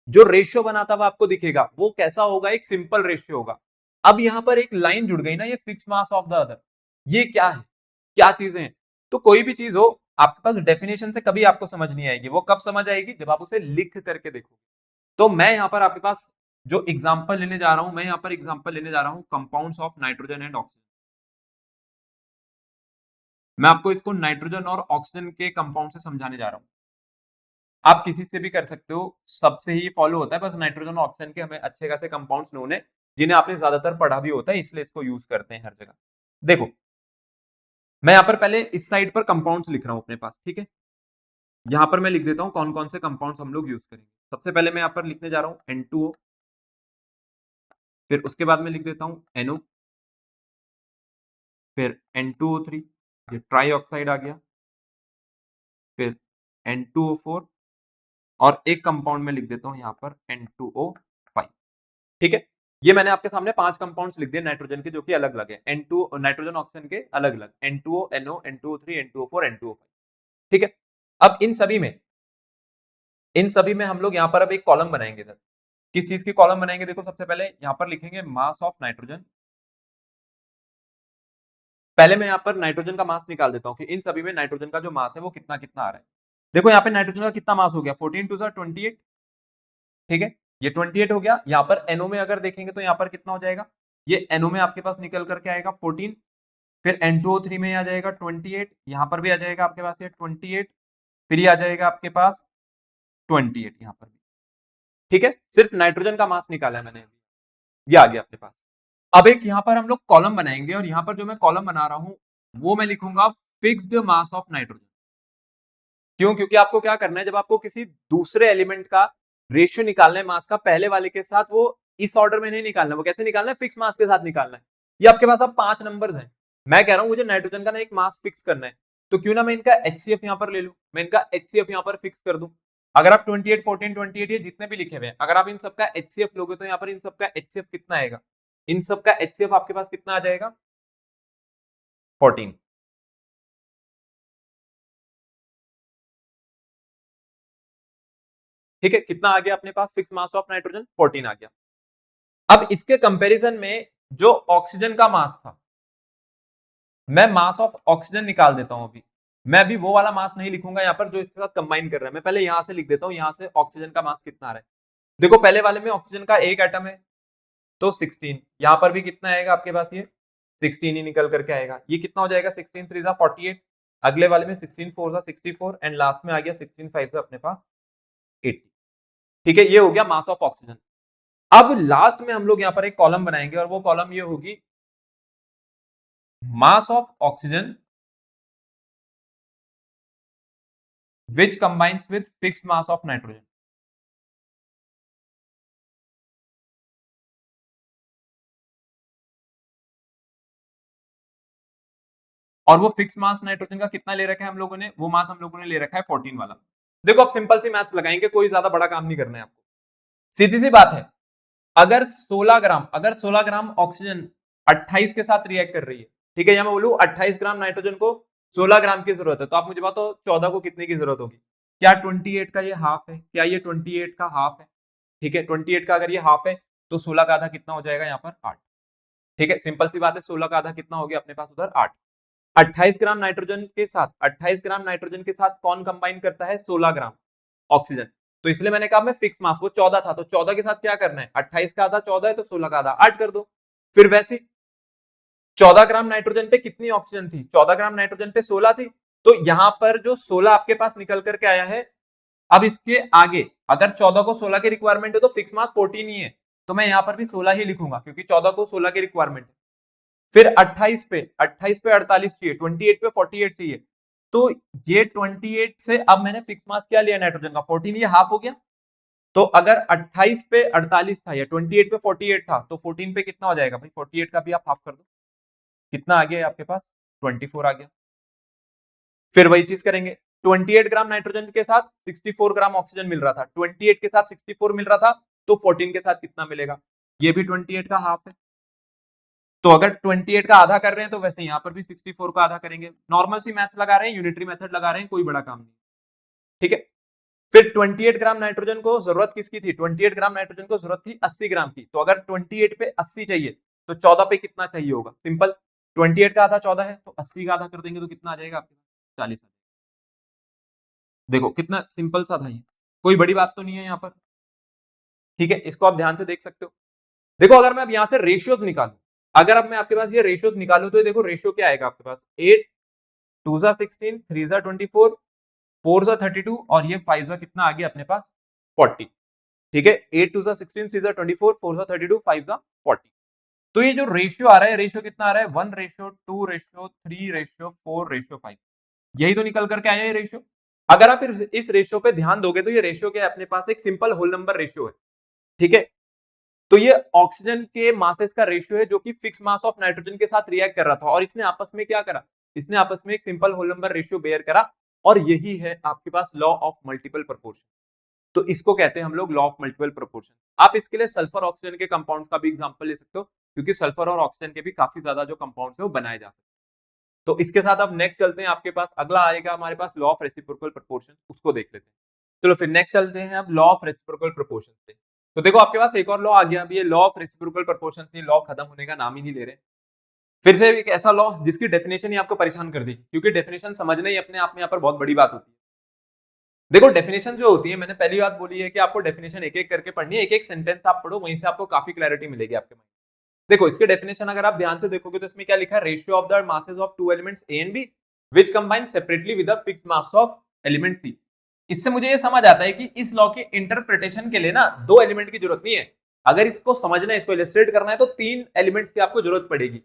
जो रेशियो बनाता हुआ आपको दिखेगा वो कैसा होगा, एक सिंपल रेशियो होगा। अब यहां पर एक लाइन जुड़ गई ना, ये fix mass of the other, ये क्या है, क्या चीजें हैं। तो कोई भी चीज हो आपके पास डेफिनेशन से कभी आपको समझ नहीं आएगी, वो कब समझ आएगी, जब आप उसे लिख करके देखो। तो मैं यहां पर आपके पास जो एग्जांपल लेने जा रहा हूं, मैं यहां पर एग्जांपल लेने जा रहा हूं compounds of nitrogen and oxygen. मैं आपको इसको नाइट्रोजन और ऑक्सीजन के कंपाउंड से समझाने जा रहा हूं। आप किसी से भी कर सकते हो, सबसे ही फॉलो होता है, बस नाइट्रोजन और ऑक्सीजन के हमें अच्छे खासे कंपाउंड्स नोन है जिन्हें आपने ज्यादातर पढ़ा भी होता है, इसलिए इसको यूज करते हैं हर जगह। देखो मैं यहां पर पहले इस साइड पर कंपाउंड्स लिख रहा हूं अपने पास, ठीक है। यहां पर मैं लिख देता हूं कौन कौन से कंपाउंड्स हम लोग यूज करेंगे। सबसे पहले मैं यहां पर लिखने जा रहा हूं N2O, फिर उसके बाद में लिख देता हूं NO, फिर N2O3, ये ट्राई ऑक्साइड आ गया, फिर N2O4 और एक कंपाउंड में लिख देता हूं यहां पर N2O5, ठीक है। ये मैंने आपके सामने 5 कंपाउंड्स लिख दिए नाइट्रोजन के जो कि अलग अलग है, N2 नाइट्रोजन ऑक्सीजन के अलग अलग, N2O, NO, N2O3, N2O4, N2O5, ठीक है। अब इन सभी में हम लोग यहां पर अब एक कॉलम बनाएंगे इधर। किस चीज की कॉलम बनाएंगे, देखो सबसे पहले यहां पर लिखेंगे मास ऑफ नाइट्रोजन। पहले मैं यहां पर नाइट्रोजन का मास निकाल देता हूं कि इन सभी में नाइट्रोजन का जो मास है वो कितना कितना आ रहा है। देखो यहाँ पे नाइट्रोजन का कितना मास हो गया, 14 टू 28, ठीक है, ये 28 हो गया। यहाँ पर NO में अगर देखेंगे तो यहाँ पर कितना हो जाएगा, ये NO में आपके पास निकल करके आएगा 14, फिर N2O3 में आ जाएगा 28, यहाँ पर भी आ जाएगा आपके पास ये 28, फिर ये आ जाएगा आपके पास 28 यहाँ पर भी, ठीक है। सिर्फ नाइट्रोजन का मास निकाला है मैंने, ये आ गया अपने पास। अब एक यहाँ पर हम लोग कॉलम बनाएंगे और यहाँ पर जो मैं कॉलम बना रहा हूं वो मैं लिखूंगा फिक्स्ड मास ऑफ नाइट्रोजन। क्यों, क्योंकि आपको क्या करना है, जब आपको किसी दूसरे एलिमेंट का रेशियो निकालना है मास का पहले वाले के साथ, वो इस ऑर्डर में नहीं निकालना, वो कैसे निकालना है, फिक्स मास के साथ निकालना है। ये आपके पास अब 5 नंबर्स हैं, मैं कह रहा हूं मुझे नाइट्रोजन का ना एक मास फिक्स करना है, तो क्यों ना मैं इनका HCF यहां पर ले लूं, मैं इनका HCF यहां पर फिक्स कर दूं। अगर आप 28, 14, 28 ये जितने भी लिखे हुए हैं, अगर आप इन सबका HCF लोगे तो यहाँ पर इन सबका HCF कितना आएगा, इन सबका HCF आपके पास कितना आ जाएगा, 14, ठीक है। कितना आ गया अपने पास फिक्स मास ऑफ नाइट्रोजन, 14 आ गया। अब इसके कंपैरिजन में जो ऑक्सीजन का मास था, मैं मास ऑफ ऑक्सीजन निकाल देता हूं अभी। मैं अभी वो वाला मास नहीं लिखूंगा यहाँ पर जो इसके साथ कंबाइन कर रहा है, मैं पहले यहां से लिख देता हूं, यहां से ऑक्सीजन का मास कितना आ रहा है। देखो पहले वाले में ऑक्सीजन का एक एटम है तो 16, यहां पर भी कितना आएगा आपके पास, ये 16 ही निकल करके आएगा। ये कितना हो जाएगा, 16 3 जा 48, अगले वाले में 16 4 जा 64 एंड लास्ट में आ गया 16 5 जा अपने पास 80, ठीक है। ये हो गया मास ऑफ ऑक्सीजन। अब लास्ट में हम लोग यहाँ पर एक कॉलम बनाएंगे और वो कॉलम ये होगी mass of oxygen which combines with fixed mass of nitrogen। और वो फिक्स मास नाइट्रोजन का कितना ले रखा है हम लोगों ने, वो मास हम लोगों ने ले रखा है 14 वाला। देखो अब सिंपल सी मैथ्स लगाएंगे, कोई ज्यादा बड़ा काम नहीं करना है आपको, सीधी सी बात है। अगर 16 ग्राम ऑक्सीजन 28 के साथ रिएक्ट कर रही है, ठीक है, या मैं बोलूं 28 ग्राम नाइट्रोजन को 16 ग्राम की जरूरत है, तो आप मुझे बताओ 14 को कितने की जरूरत होगी। क्या 28 का ये हाफ है, क्या ये 28 का हाफ है, ठीक है। 28 का अगर ये हाफ है तो 16 का आधा कितना हो जाएगा यहाँ पर 8, ठीक है। सिंपल सी बात है, 16 का आधा कितना हो गया अपने पास उधर 8। 28 ग्राम नाइट्रोजन के साथ 28 ग्राम नाइट्रोजन के साथ कौन कंबाइन करता है, 16 ग्राम ऑक्सीजन। तो इसलिए मैंने कहा मैं फिक्स मास, वो 14 था तो 14 के साथ क्या करना है, 28 का आधा 14 है तो 16 का आधा 8 कर दो। फिर वैसे 14 ग्राम नाइट्रोजन पे कितनी ऑक्सीजन थी, 14 ग्राम नाइट्रोजन पे 16 थी, तो यहां पर जो 16 आपके पास निकल करके आया है, अब इसके आगे अगर 14 को 16 की रिक्वायरमेंट है तो फिक्स मास 14 ही है, तो मैं यहां पर भी 16 ही लिखूंगा क्योंकि 14 को 16 की रिक्वायरमेंट है। फिर 28 पे 48 चाहिए, 28 पे 48 चाहिए, तो ये 28 से अब मैंने फिक्स मास क्या लिया नाइट्रोजन का 14, ये हाफ हो गया। तो अगर 28 पे 48 था या 28 पे 48 था तो 14 पे कितना हो जाएगा भाई, 48 का भी आप हाफ कर दो, कितना आ गया आपके पास 24 आ गया। फिर वही चीज करेंगे, 28 ग्राम नाइट्रोजन के साथ 64 ग्राम ऑक्सीजन मिल रहा था, 28 के साथ 64 मिल रहा था, तो 14 के साथ कितना मिलेगा? ये भी 28 का हाफ है। तो अगर 28 का आधा कर रहे हैं तो वैसे यहाँ पर भी 64 का आधा करेंगे। नॉर्मल सी मैथ्स लगा रहे हैं, यूनिटरी मेथड लगा रहे हैं, कोई बड़ा काम नहीं। ठीक है, फिर 28 ग्राम नाइट्रोजन को जरूरत किसकी थी? 28 ग्राम नाइट्रोजन को जरूरत थी 80 ग्राम की। तो अगर 28 पे 80 चाहिए तो 14 पे कितना चाहिए होगा? सिंपल, 28 का आधा 14 है, तो 80 का आधा कर देंगे तो कितना आ जाएगा आपके पास? 40। देखो कितना सिंपल सा था ये, कोई बड़ी बात तो नहीं है यहाँ पर। ठीक है, इसको आप ध्यान से देख सकते हो। देखो अगर मैं अब यहाँ से रेशियोज निकालू, अगर अब मैं आपके पास ये रेशियोज निकालू तो देखो रेशियो क्या आएगा आपके पास? 8 2 जा 16, 3 जा 24, 4 जा 32 और ये 5 जा कितना आ गया अपने पास? 40। ठीक है, 8 2 जा 16, 3 जा 24, 4 जा 32, 5 जा 40। तो ये जो रेशियो आ रहा है, रेशियो कितना आ रहा है? 1:2:3:4:5। यही तो निकल करके आया ये रेशियो। अगर आप इस रेशियो पे ध्यान दोगे तो ये रेशियो क्या है अपने पास? एक सिंपल होल नंबर रेशियो है। ठीक है, तो ये ऑक्सीजन के मासेस का रेशियो है जो कि फिक्स मास ऑफ नाइट्रोजन के साथ रिएक्ट कर रहा था, और इसने आपस में क्या करा? इसने आपस में एक simple whole number ratio bear करा, और यही है आपके पास लॉ ऑफ मल्टीपल प्रोपोर्शन। तो इसको कहते हैं हम लोग लॉ ऑफ मल्टीपल प्रोपोर्शन। आप इसके लिए सल्फर ऑक्सीजन के कंपाउंड्स का भी एग्जांपल ले सकते हो, क्योंकि सल्फर और ऑक्सीजन के भी काफी ज्यादा जो कंपाउंड्स है वो बनाए जा सकते हैं। तो इसके साथ अब नेक्स्ट चलते हैं, आपके पास अगला आएगा हमारे पास लॉ ऑफ रेसिप्रोकल प्रोपोर्शन, उसको देख लेते हैं। चलो फिर नेक्स्ट चलते हैं अब लॉ ऑफ रेसिप्रोकल प्रोपोर्शन से। तो देखो आपके पास एक और लॉ आ गया, अब ये लॉ ऑफ रेसिप्रोकल प्रोपोर्शन से लॉ खत्म होने का नाम ही नहीं ले रहे। फिर से एक ऐसा लॉ जिसकी डेफिनेशन ही आपको परेशान कर दी, क्योंकि डेफिनेशन समझना ही अपने आप में यहाँ पर बहुत बड़ी बात होती है। देखो डेफिनेशन जो होती है, मैंने पहली बात बोली है कि आपको डेफिनेशन एक एक करके पढ़नी है, एक एक सेंटेंस आप पढ़ो, वहीं से आपको काफी क्लैरिटी मिलेगी आपके माइंड। देखो इसके डेफिनेशन अगर आप ध्यान से देखोगे तो इसमें क्या लिखा है? Ratio of the masses of two elements A and B which combine separately with the fixed mass of element C. इससे मुझे ये समझ आता है कि इस लॉ के इंटरप्रिटेशन के लिए ना दो एलिमेंट की जरूरत नहीं है। अगर इसको समझना है, इसको इलस्ट्रेट करना है, तो तीन एलिमेंट्स की आपको जरूरत पड़ेगी।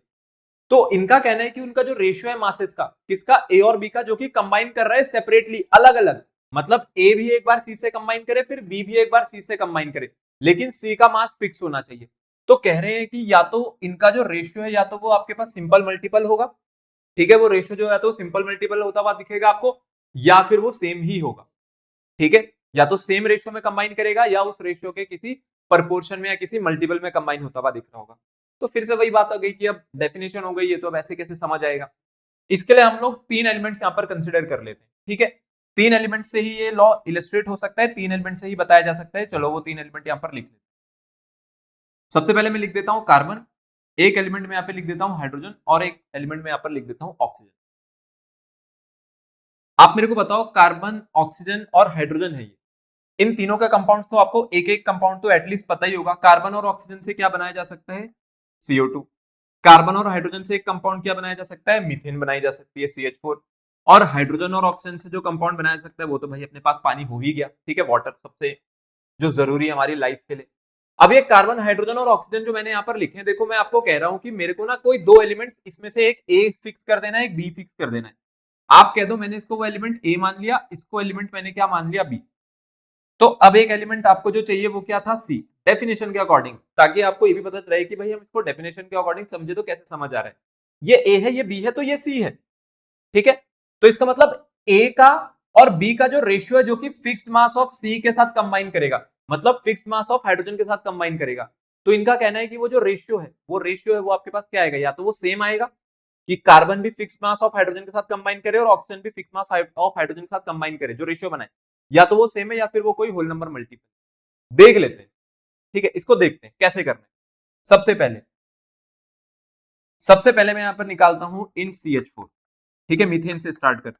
तो इनका कहना है कि उनका जो रेशियो है मासेस का, किसका? ए और बी का, जो कि कंबाइन कर रहा है सेपरेटली, अलग अलग। मतलब ए भी एक बार सी से कंबाइन करे, फिर बी भी एक बार सी से कंबाइन करे, लेकिन सी का मास फिक्स होना चाहिए। तो कह रहे हैं कि या तो इनका जो रेशियो है, या तो वो आपके पास सिंपल मल्टीपल होगा। ठीक है, वो रेशियो जो है तो सिंपल मल्टीपल होता हुआ दिखेगा आपको, या फिर वो सेम ही होगा। ठीक है, या तो सेम रेशियो में कंबाइन करेगा, या उस रेशियो के किसी प्रपोर्शन में या किसी मल्टीपल में कंबाइन होता हुआ दिख रहा होगा। तो फिर से वही बात आ गई कि अब डेफिनेशन हो गई है, तो अब ऐसे कैसे समझ आएगा? इसके लिए हम लोग तीन एलिमेंट्स यहाँ पर कंसिडर कर लेते हैं। ठीक है, तीन एलिमेंट से ही ये लॉ इलस्ट्रेट हो सकता है, तीन एलिमेंट से ही बताया जा सकता है। चलो वो तीन एलिमेंट यहाँ पर लिख लेते हैं। सबसे पहले मैं लिख देता हूं कार्बन, एक एलिमेंट में यहाँ पे लिख देता हूं हाइड्रोजन, और एक एलिमेंट में यहाँ पर लिख देता हूं ऑक्सीजन। आप मेरे को बताओ, कार्बन, ऑक्सीजन और हाइड्रोजन है ये, इन तीनों का कंपाउंड्स तो आपको एक एक कंपाउंड तो एटलीस्ट पता ही होगा। कार्बन और ऑक्सीजन से क्या बनाया जा सकता है? CO2। कार्बन और हाइड्रोजन से एक कंपाउंड क्या बनाया जा सकता है? मीथेन बनाई जा सकती है, CH4। और हाइड्रोजन और ऑक्सीजन से जो कंपाउंड बनाया जा सकता है वो तो भाई अपने पास पानी हो ही गया। ठीक है, वाटर सबसे जो जरूरी है हमारी लाइफ के लिए। अब ये कार्बन, हाइड्रोजन और ऑक्सीजन जो मैंने यहाँ पर लिखे हैं, देखो मैं आपको कह रहा हूं कि मेरे को ना कोई दो एलिमेंट्स इसमें से एक ए फिक्स कर देना है, एक बी फिक्स कर देना है। आप कह दो मैंने इसको वो एलिमेंट ए मान लिया, इसको एलिमेंट मैंने क्या मान लिया? बी। तो अब एक एलिमेंट आपको जो चाहिए वो क्या था? सी, डेफिनेशन के अकॉर्डिंग, ताकि आपको ये भी पता रहे कि भाई हम इसको डेफिनेशन के अकॉर्डिंग समझे तो कैसे समझ आ रहा है। ये ए है, ये बी है, तो ये सी है। ठीक है, तो इसका मतलब ए का और बी का जो रेशियो है, जो कि फिक्स्ड मास ऑफ सी के साथ कंबाइन करेगा, मतलब फिक्स्ड मास ऑफ हाइड्रोजन के साथ कंबाइन करेगा। तो इनका कहना है कि वो जो रेशियो है, वो आपके पास क्या आएगा? या तो वो सेम आएगा कि कार्बन भी फिक्स्ड मास ऑफ हाइड्रोजन के साथ कंबाइन करे और ऑक्सीजन भी फिक्स्ड मास ऑफ हाइड्रोजन के साथ कंबाइन करे, जो रेशियो बनाए, या तो वो सेम है या फिर वो कोई होल नंबर मल्टीपल। देख लेते हैं। ठीक है, इसको देखते हैं कैसे करना है। सबसे पहले मैं यहां पर निकालता हूं इन CH4। ठीक है, मीथेन से स्टार्ट करते हैं।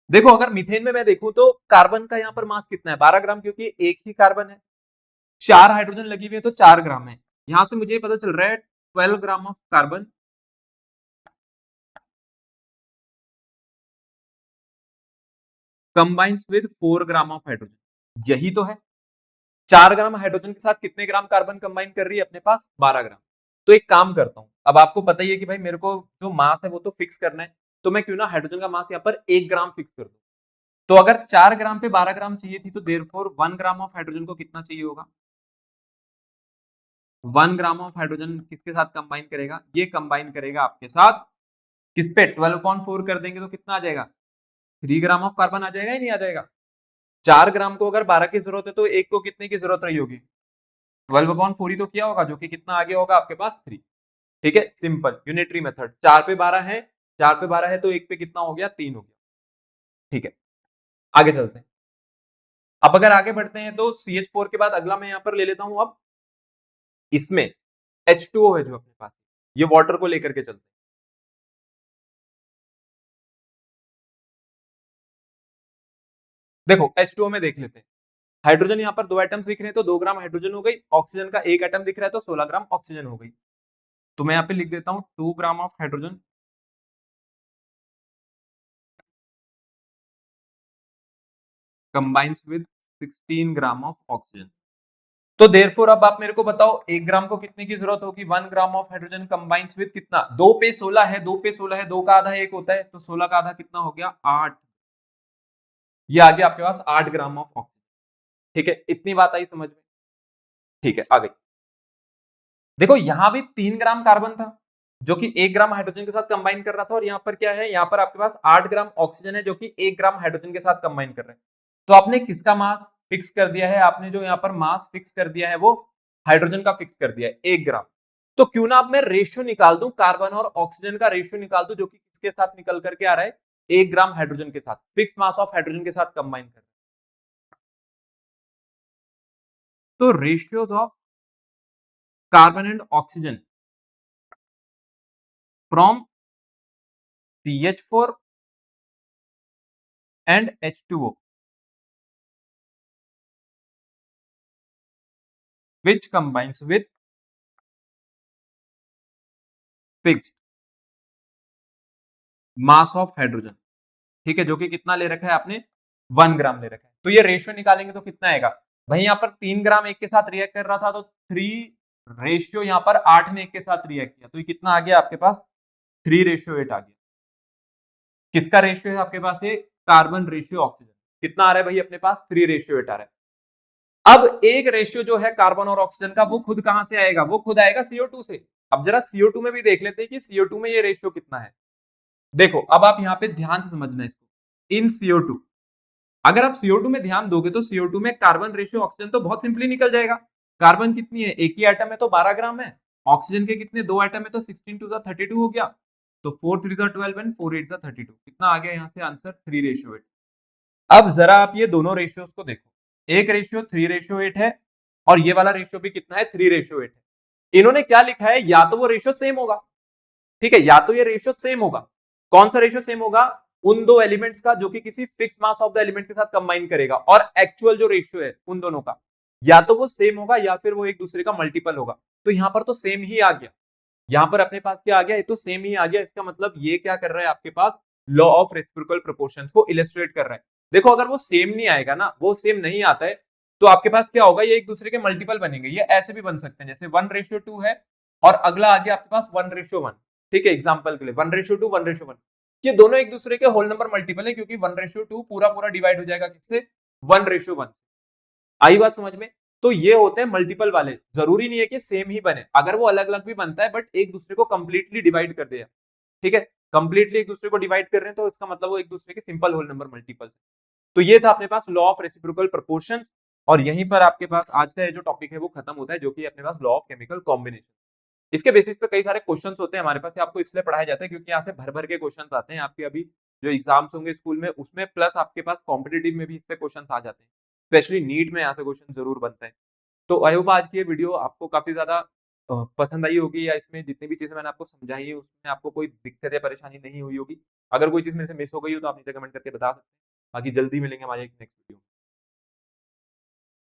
देखो अगर मीथेन में मैं देखूं तो कार्बन का यहां पर मास कितना है? 12 ग्राम, क्योंकि एक ही कार्बन है। 4 हाइड्रोजन लगी हुई है तो 4 ग्राम है। यहां से मुझे पता चल रहा है 12 gram of carbon combines with 4 gram of hydrogen. यही तो है। 4 ग्राम हाइड्रोजन के साथ कितने ग्राम कार्बन कंबाइन कर रही है अपने पास? 12 ग्राम। तो एक काम करता हूं, अब आपको पता ही है कि भाई मेरे को जो मास है वो तो फिक्स करना है, तो मैं क्यों ना हाइड्रोजन का मास यहाँ पर 1 ग्राम फिक्स कर दूं। तो अगर 4 ग्राम पे 12 ग्राम चाहिए थी, तो देयरफॉर 1 ग्राम ऑफ हाइड्रोजन को कितना चाहिए होगा? 1 ग्राम ऑफ हाइड्रोजन किसके साथ कंबाइन करेगा? ये कंबाइन करेगा आपके साथ किस पे? 12/4 कर देंगे तो कितना आ जाएगा? 3 ग्राम ऑफ कार्बन आ जाएगा या नहीं आ जाएगा? 4 ग्राम को अगर 12 की जरूरत है तो एक को कितने की जरूरत रही होगी? 12/4 ही तो किया होगा, जो कि कितना आ गया होगा आपके पास 3। ठीक है, सिंपल यूनिटरी मेथड। 4 पे 12 है, 4 पे 12 है तो एक पे कितना हो गया? 3 हो गया। ठीक है, आगे चलते हैं। अब अगर आगे बढ़ते हैं तो CH4 के बाद अगला मैं यहां पर ले लेता हूं। अब इसमें H2O है जो अपने पास, ये वाटर को लेकर के चलते हैं। देखो H2O में देख लेते हैं। हाइड्रोजन यहाँ पर 2 एटम्स दिख रहे हैं तो 2 ग्राम हाइड्रोजन हो गई। ऑक्सीजन का 1 एटम दिख रहा है तो 16 ग्राम ऑक्सीजन हो गई। तो मैं यहाँ पे लिख देता हूं 2 gram of hydrogen combines with 16 gram of oxygen. तो देयरफॉर अब आप मेरे को बताओ 1 ग्राम को कितने की जरूरत होगी? 1 gram of hydrogen combines with कितना? 2 पे 16 है, 2 पे 16 है, 2 का आधा 1 होता है तो 16 का आधा कितना हो गया? 8। ये आ गया आपके पास 8 ग्राम ऑफ ऑक्सीजन। ठीक है, इतनी बात आई समझ में? ठीक है, आ गई। देखो यहां भी 3 ग्राम कार्बन था जो कि 1 ग्राम हाइड्रोजन के साथ कंबाइन कर रहा था, और यहाँ पर क्या है? यहाँ पर आपके पास 8 ग्राम ऑक्सीजन है जो कि 1 ग्राम हाइड्रोजन के साथ कंबाइन कर रहे हैं। तो आपने किसका मास फिक्स कर दिया है? आपने जो यहाँ पर मास फिक्स कर दिया है वो हाइड्रोजन का फिक्स कर दिया है 1 ग्राम। तो क्यों ना अब मैं रेशियो निकाल दूं, कार्बन और ऑक्सीजन का रेशियो निकाल दूं, जो कि किसके साथ निकल करके आ रहा है? 1 ग्राम हाइड्रोजन के साथ, फिक्स मास ऑफ हाइड्रोजन के साथ कंबाइन कर। तो ratios of carbon and oxygen from CH4 and H2O which combines with fixed mass of hydrogen। ठीक है, जो कि कितना ले रखा है आपने? 1 ग्राम ले रखा है। तो ये रेशियो निकालेंगे तो कितना आएगा भाई? यहाँ पर 3 ग्राम एक के साथ रिएक्ट कर रहा था तो 3 रेशियो यहाँ पर 8 ने एक के साथ रिएक्ट किया तो ये कितना आ गया आपके पास? 3:8 आ गया। किसका रेशियो है आपके पास? ये कार्बन रेशियो ऑक्सीजन कितना आ रहा है भाई अपने पास? 3:8 आ रहा है। अब एक रेशियो जो है कार्बन और ऑक्सीजन का वो खुद कहां से आएगा? वो खुद आएगा CO2 से। अब जरा CO2 में भी देख लेते हैं कि CO2 में ये रेशियो कितना है। देखो अब आप यहाँ पे ध्यान से समझना इसको। इन CO2, अगर आप CO2 में ध्यान दोगे तो CO2 में कार्बन रेशियो ऑक्सीजन तो बहुत सिंपली निकल जाएगा। कार्बन कितनी है? एक ही एटम है तो 12 ग्राम है। ऑक्सीजन के कितने? 2 एटम है तो 16 2 32 हो गया। तो 4 3 12 एंड 4 8 32 कितना आ गया यहाँ से आंसर? 3:8। अब जरा आप ये दोनों रेशियोज को देखो, एक रेशियो 3:8 है और ये वाला रेशियो भी कितना है? 3:8 है। इन्होंने क्या लिखा है? या तो वो रेशियो सेम होगा, ठीक है, या तो ये रेशियो सेम होगा। कौन सा रेशियो सेम होगा? उन दो एलिमेंट्स का जो कि किसी fix mass of the element के साथ कंबाइन करेगा, और एक्चुअल जो रेशियो है उन दोनों का या तो वो सेम होगा या फिर वो एक दूसरे का मल्टीपल होगा। तो यहां पर तो सेम ही आ गया, यहां पर अपने पास क्या आ गया? ये तो सेम ही आ गया। इसका मतलब ये क्या कर रहा है आपके पास? लॉ ऑफ रेसिप्रोकल प्रोपोर्शंस को इलस्ट्रेट कर रहा है। देखो अगर वो सेम नहीं आएगा ना, वो सेम नहीं आता है, तो आपके पास क्या होगा? ये एक दूसरे के मल्टीपल बनेंगे। ये ऐसे भी बन सकते हैं जैसे 1:2 है और अगला आ गया आपके पास 1:1। ठीक है, एग्जाम्पल के लिए 1:2 1:1, ये दोनों एक दूसरे के होल नंबर मल्टीपल है, क्योंकि 1:2 पूरा पूरा डिवाइड हो जाएगा किससे? 1:1। आई बात समझ में? तो ये होते हैं मल्टीपल वाले। जरूरी नहीं है कि सेम ही बने, अगर वो अलग अलग भी बनता है बट एक दूसरे को कंप्लीटली डिवाइड कर दिया। ठीक है, कंप्लीटली एक दूसरे को डिवाइड कर रहे हैं तो इसका मतलब वो एक दूसरे के सिंपल होल नंबर मल्टीपल। तो ये था अपने पास लॉ ऑफ रेसिप्रोकल प्रोपोर्शन, और यहीं पर आपके पास आज का ये जो टॉपिक है वो खत्म होता है, जो कि अपने पास लॉ ऑफ केमिकल कॉम्बिनेशन। इसके बेसिस पे कई सारे क्वेश्चंस होते हैं हमारे पास, आपको इसलिए पढ़ाया जाता है क्योंकि यहाँ से भर भर के क्वेश्चंस आते हैं आपके। अभी जो एग्जाम्स होंगे स्कूल में उसमें, प्लस आपके पास कॉम्पिटेटिव में भी इससे क्वेश्चंस आ जाते हैं, स्पेशली नीट में यहाँ से क्वेश्चन जरूर बनता है। तो आई होप आज की ये वीडियो आपको काफी ज्यादा पसंद आई होगी, या इसमें जितनी भी चीजें मैंने आपको समझाई है उसमें आपको कोई दिक्कत या परेशानी नहीं हुई होगी। अगर कोई चीज मेरे से मिस हो गई हो तो आप नीचे कमेंट करके बता सकते हैं। बाकी जल्दी मिलेंगे हमारे एक नेक्स्ट वीडियो।